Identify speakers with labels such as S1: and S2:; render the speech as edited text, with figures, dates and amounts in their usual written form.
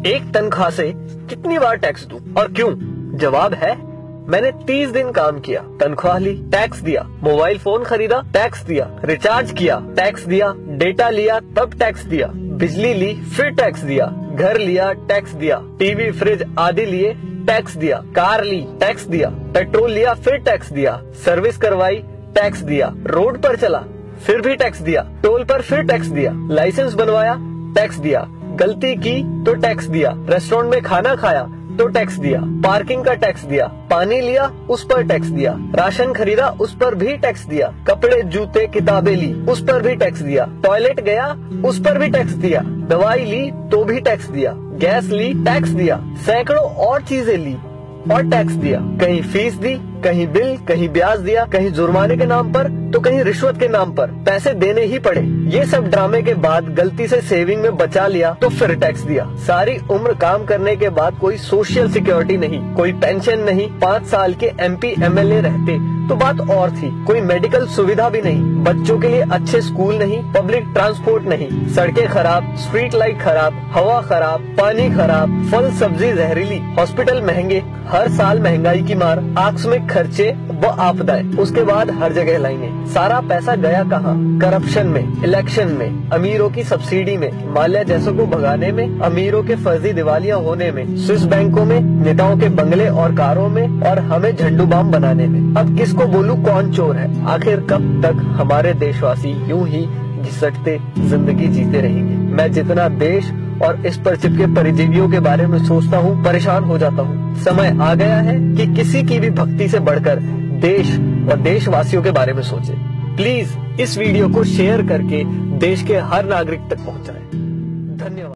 S1: एक तनख्वाह से कितनी बार टैक्स दूं और क्यों? जवाब है, मैंने 30 दिन काम किया, तनख्वाह ली, टैक्स दिया, मोबाइल फोन खरीदा, टैक्स दिया, रिचार्ज किया, टैक्स दिया, डेटा लिया, तब टैक्स दिया, बिजली ली, फिर टैक्स दिया, घर लिया, टैक्स दिया, टीवी फ्रिज आदि लिए, टैक्स दिया, कार ली, टैक्स दिया, पेट्रोल लिया, फिर टैक्स दिया, सर्विस करवाई, टैक्स दिया, रोड पर चला, फिर भी टैक्स दिया, टोल पर फिर टैक्स दिया, लाइसेंस बनवाया, टैक्स दिया, गलती की तो टैक्स दिया, रेस्टोरेंट में खाना खाया तो टैक्स दिया, पार्किंग का टैक्स दिया, पानी लिया उस पर टैक्स दिया, राशन खरीदा उस पर भी टैक्स दिया, कपड़े जूते किताबें ली उस पर भी टैक्स दिया, टॉयलेट गया उस पर भी टैक्स दिया, दवाई ली तो भी टैक्स दिया, गैस ली टैक्स दिया, सैकड़ों और चीजें ली और टैक्स दिया, कहीं फीस दी, कहीं बिल, कहीं ब्याज दिया, कहीं जुर्माने के नाम पर तो कहीं रिश्वत के नाम पर पैसे देने ही पड़े। ये सब ड्रामे के बाद गलती से सेविंग में बचा लिया तो फिर टैक्स दिया। सारी उम्र काम करने के बाद कोई सोशल सिक्योरिटी नहीं, कोई पेंशन नहीं, 5 साल के MP MLA रहते तो बात और थी, कोई मेडिकल सुविधा भी नहीं, बच्चों के लिए अच्छे स्कूल नहीं, पब्लिक ट्रांसपोर्ट नहीं, सड़कें खराब, स्ट्रीट लाइट खराब, हवा खराब, पानी खराब, फल सब्जी जहरीली, हॉस्पिटल महंगे, हर साल महंगाई की मार, आकस्मिक खर्चे व आपदाएं, उसके बाद हर जगह लाइनें। सारा पैसा गया कहाँ? करप्शन में, इलेक्शन में, अमीरों की सब्सिडी में, माल्या जैसों को भगाने में, अमीरों के फर्जी दिवालिया होने में, स्विस बैंकों में, नेताओं के बंगले और कारों में और हमें झंडू बाम बनाने में। अब किसको बोलूं कौन चोर है? आखिर कब तक हमारे देशवासी यूं ही घिसटते जिंदगी जीते रहेंगे? मैं जितना देश और इस पर चिपके परिजीवियों के बारे में सोचता हूँ, परेशान हो जाता हूँ। समय आ गया है कि किसी की भी भक्ति से बढ़कर देश और देशवासियों के बारे में सोचें। प्लीज इस वीडियो को शेयर करके देश के हर नागरिक तक पहुंचाएं। धन्यवाद।